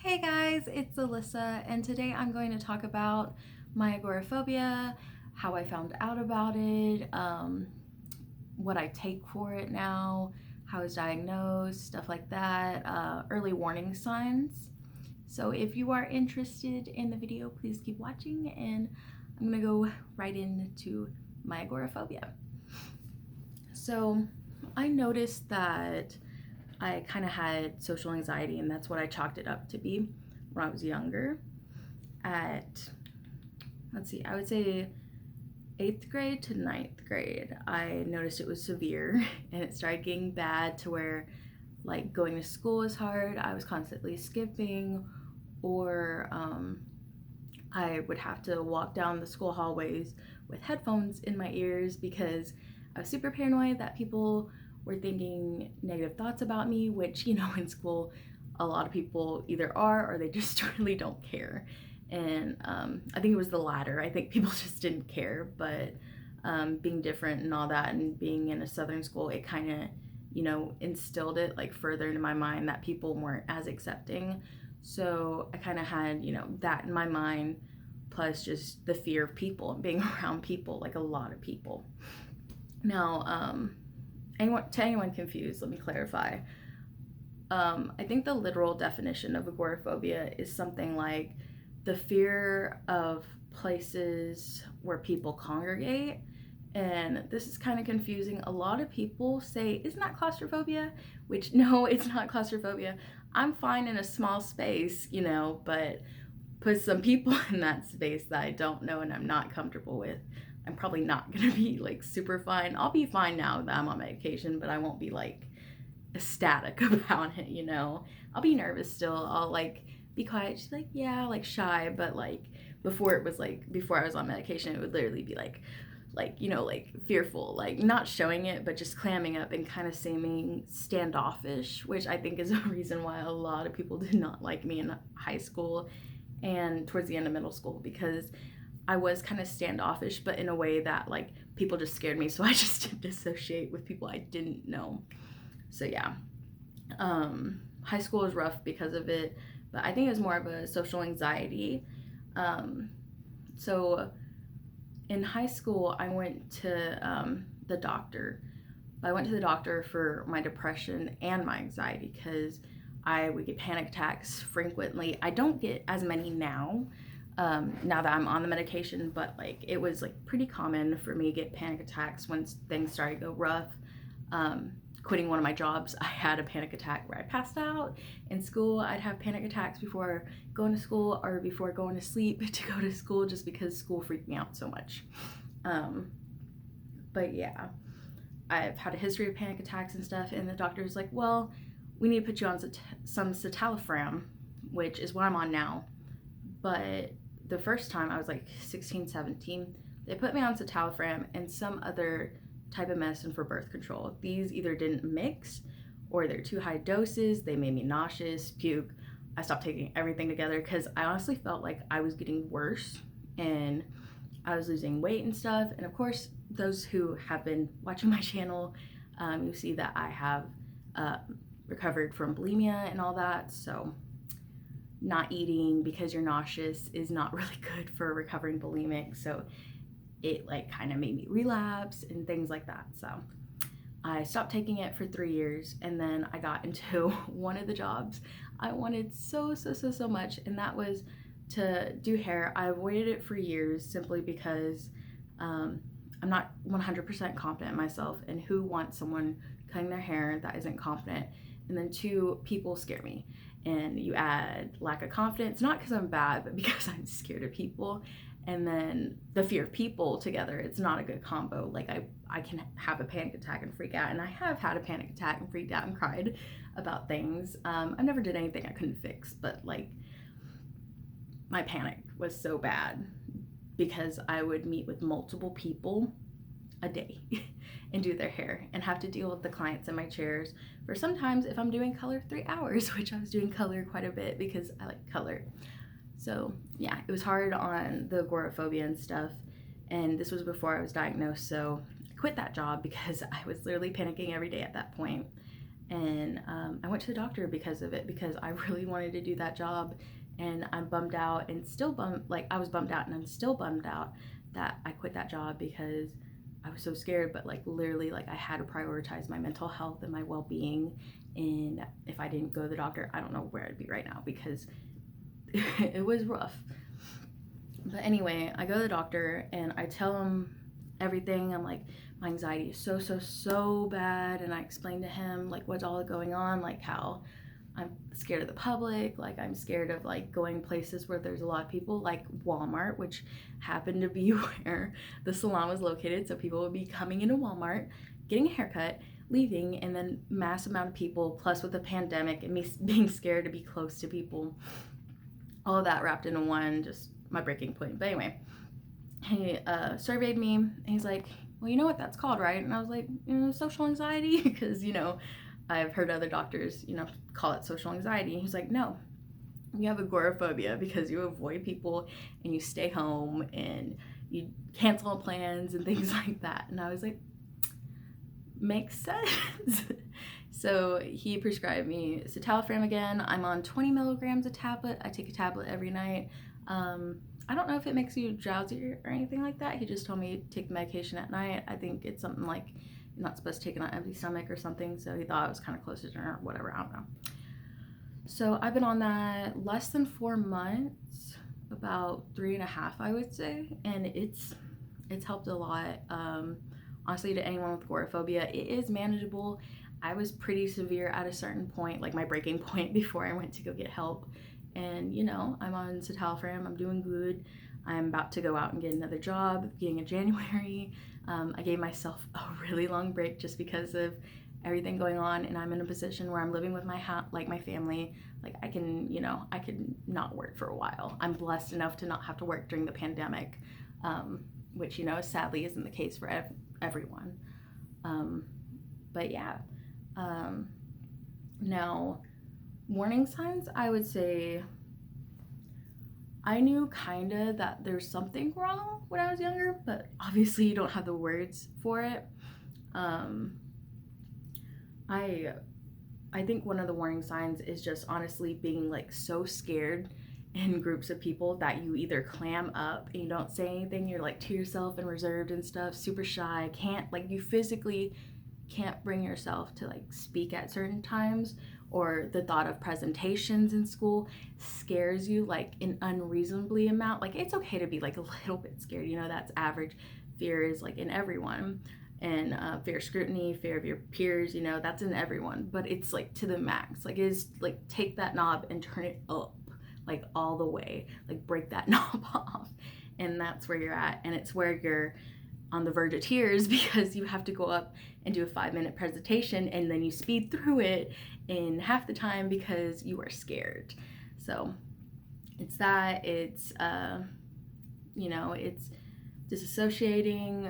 Hey guys, it's Alyssa, and today I'm going to talk about my agoraphobia, how I found out about it, what I take for it now, how it's diagnosed, stuff like that, early warning signs. So if you are interested in the video, please keep watching, and I'm gonna go right into my agoraphobia. So I noticed that I kind of had social anxiety, and that's what I chalked it up to be when I was younger. At, I would say 8th grade to 9th grade, I noticed it was severe and it started getting bad to where, like, going to school was hard. I was constantly skipping, or I would have to walk down the school hallways with headphones in my ears because I was super paranoid that people were thinking negative thoughts about me, which, in school, a lot of people either are or they just really don't care. And I think it was the latter. I think people just didn't care, but being different and all that, and being in a southern school, it kind of, instilled it like further into my mind that people weren't as accepting. So I kind of had, that in my mind, plus just the fear of people and being around people, like a lot of people. Now, anyone confused, let me clarify. I think the literal definition of agoraphobia is something like the fear of places where people congregate. And this is kind of confusing. A lot of people say, isn't that claustrophobia? Which, no, it's not claustrophobia. I'm fine in a small space, but put some people in that space that I don't know and I'm not comfortable with, I'm probably not gonna be like super fine. I'll be fine now that I'm on medication, but I won't be like ecstatic about it. I'll be nervous still. I'll like be quiet, just like, yeah, like shy, but like before I was on medication, it would literally be like fearful, like not showing it, but just clamming up and kind of seeming standoffish, which I think is a reason why a lot of people did not like me in high school and towards the end of middle school, because I was kind of standoffish, but in a way that like people just scared me, so I just didn't dissociate with people I didn't know. So yeah, high school was rough because of it, but I think it was more of a social anxiety. So in high school, I went to the doctor. I went to the doctor for my depression and my anxiety because I would get panic attacks frequently. I don't get as many now, now that I'm on the medication, but like it was like pretty common for me to get panic attacks when things started to go rough. Quitting one of my jobs, I had a panic attack where I passed out. In school, I'd have panic attacks before going to school or before going to sleep to go to school, just because school freaked me out so much. But yeah, I've had a history of panic attacks and stuff, and the doctor was like, well, we need to put you on some citalopram, which is what I'm on now. But the first time I was like 16, 17, they put me on citalopram and some other type of medicine for birth control. These either didn't mix or they're too high doses. They made me nauseous, puke. I stopped taking everything together because I honestly felt like I was getting worse and I was losing weight and stuff. And of course, those who have been watching my channel, you see that I have recovered from bulimia and all that. So not eating because you're nauseous is not really good for recovering bulimic. So it like kind of made me relapse and things like that. So I stopped taking it for 3 years, and then I got into one of the jobs I wanted so much, and that was to do hair. I avoided it for years simply because I'm not 100% confident in myself, and who wants someone cutting their hair that isn't confident? And then 2, people scare me, and you add lack of confidence, not because I'm bad, but because I'm scared of people. And then the fear of people together, it's not a good combo. Like I can have a panic attack and freak out, and I have had a panic attack and freaked out and cried about things. I never did anything I couldn't fix, but like my panic was so bad because I would meet with multiple people a day and do their hair and have to deal with the clients in my chairs for sometimes, if I'm doing color, 3 hours, which I was doing color quite a bit because I like color. So yeah, it was hard on the agoraphobia and stuff, and this was before I was diagnosed, so I quit that job because I was literally panicking every day at that point. And I went to the doctor because of it, because I really wanted to do that job. And I'm bummed out and still bummed, like I was bummed out and I'm still bummed out that I quit that job because I was so scared. But like literally, like I had to prioritize my mental health and my well-being. And if I didn't go to the doctor, I don't know where I'd be right now, because it was rough. But anyway, I go to the doctor and I tell him everything. I'm like, my anxiety is so bad. And I explained to him like what's all going on, like how I'm scared of the public, like I'm scared of like going places where there's a lot of people, like Walmart, which happened to be where the salon was located. So people would be coming into Walmart, getting a haircut, leaving, and then mass amount of people, plus with the pandemic and me being scared to be close to people. All of that wrapped into one, just my breaking point. But anyway, he surveyed me and he's like, well, you know what that's called, right? And I was like, social anxiety, because I've heard other doctors call it social anxiety. And he's like, no, you have agoraphobia because you avoid people and you stay home and you cancel plans and things like that. And I was like, makes sense. So he prescribed me citalopram again. I'm on 20 milligrams a tablet. I take a tablet every night. I don't know if it makes you drowsy or anything like that. He just told me to take the medication at night. I think it's something like you're not supposed to take it on an empty stomach or something. So he thought it was kind of close to dinner or whatever. I don't know. So I've been on that less than 4 months, about 3.5, I would say. And it's helped a lot. Honestly, to anyone with agoraphobia, it is manageable. I was pretty severe at a certain point, like my breaking point, before I went to go get help. And I'm on citalopram, I'm doing good. I'm about to go out and get another job beginning of January. I gave myself a really long break just because of everything going on, and I'm in a position where I'm living with my family. Like I can not work for a while. I'm blessed enough to not have to work during the pandemic, which sadly isn't the case for everyone. But yeah. Now, warning signs, I would say I knew kind of that there's something wrong when I was younger, but obviously you don't have the words for it. I think one of the warning signs is just honestly being like so scared in groups of people that you either clam up and you don't say anything, you're like to yourself and reserved and stuff, super shy, you physically can't bring yourself to like speak at certain times, or the thought of presentations in school scares you like an unreasonably amount. Like it's okay to be like a little bit scared, that's average. Fear is like in everyone, and fear of scrutiny, fear of your peers, that's in everyone, but it's like to the max. Like it's like take that knob and turn it up like all the way, like break that knob off, and that's where you're at. And it's where you're on the verge of tears because you have to go up and do a 5-minute presentation, and then you speed through it in half the time because you are scared. So it's that, it's it's disassociating,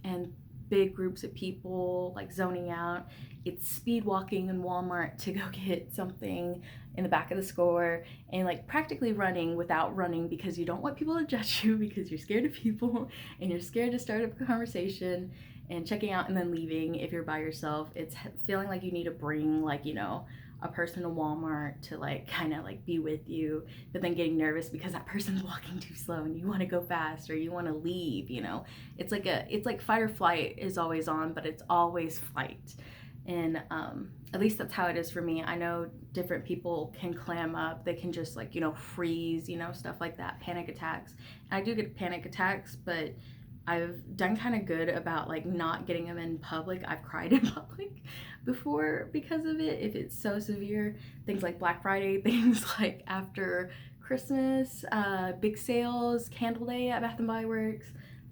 and big groups of people, like zoning out. It's speed walking in Walmart to go get something in the back of the store, and like practically running without running because you don't want people to judge you, because you're scared of people and you're scared to start up a conversation, and checking out and then leaving if you're by yourself. It's feeling like you need to bring a person to Walmart to like kind of like be with you, but then getting nervous because that person's walking too slow and you want to go fast or you want to leave. It's like fight or flight is always on, but it's always flight. And at least that's how it is for me. I know different people can clam up, they can just freeze, stuff like that, panic attacks. And I do get panic attacks, but I've done kind of good about like not getting them in public. I've cried in public before because of it, if it's so severe. Things like Black Friday, things like after Christmas, big sales, Candle Day at Bath and Body Works.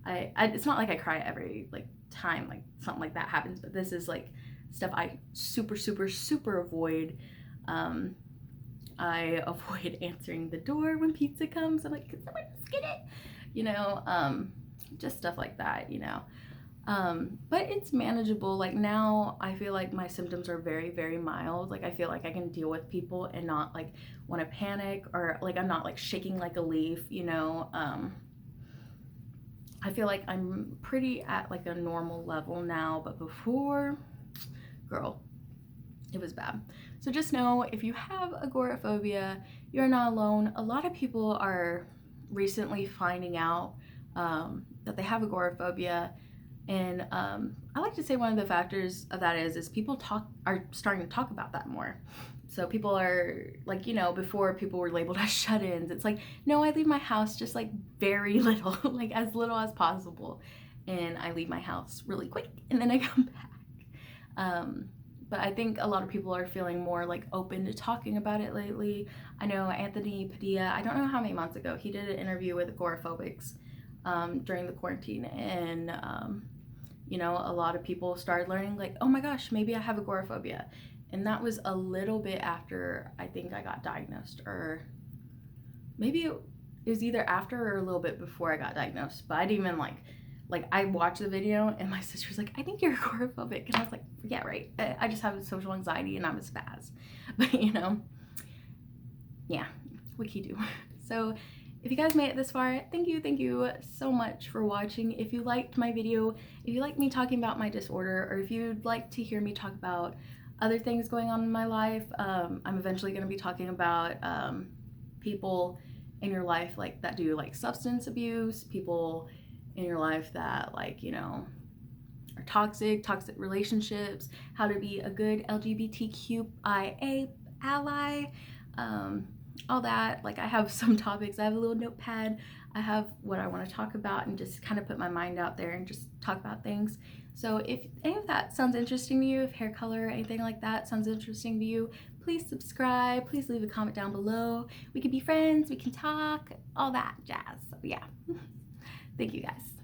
I it's not like I cry every time like something like that happens, but this is like stuff I super avoid. I avoid answering the door when pizza comes. I'm like, can someone just get it? Just stuff like that, but it's manageable. Like now I feel like my symptoms are very mild. Like I feel like I can deal with people and not like want to panic, or like I'm not like shaking like a leaf. I feel like I'm pretty at like a normal level now, but before, girl, It was bad. So just know, if you have agoraphobia, you're not alone. A lot of people are recently finding out that they have agoraphobia, and I like to say one of the factors of that is people are starting to talk about that more. So people are like, before people were labeled as shut-ins. It's like, no, I leave my house just like very little, like as little as possible, and I leave my house really quick, and then I come back. But I think a lot of people are feeling more like open to talking about it lately. I know Anthony Padilla, I don't know how many months ago, he did an interview with Agoraphobics during the quarantine, and a lot of people started learning like, oh my gosh, maybe I have agoraphobia. And that was a little bit after I think I got diagnosed, or maybe it was either after or a little bit before I got diagnosed. But I didn't even like I watched the video, and my sister was like, I think you're agoraphobic. And I was like, yeah, right. I just have social anxiety and I'm a spaz. But yeah, what can you do? So if you guys made it this far, thank you so much for watching. If you liked my video, if you like me talking about my disorder, or if you'd like to hear me talk about other things going on in my life, I'm eventually going to be talking about people in your life like that do like substance abuse, people in your life that are toxic relationships, how to be a good LGBTQIA ally, all that. Like, I have some topics, I have a little notepad, I have what I want to talk about, and just kind of put my mind out there and just talk about things. So if any of that sounds interesting to you, if hair color or anything like that sounds interesting to you, please subscribe, please leave a comment down below. We can be friends, we can talk, all that jazz. So yeah. Thank you guys.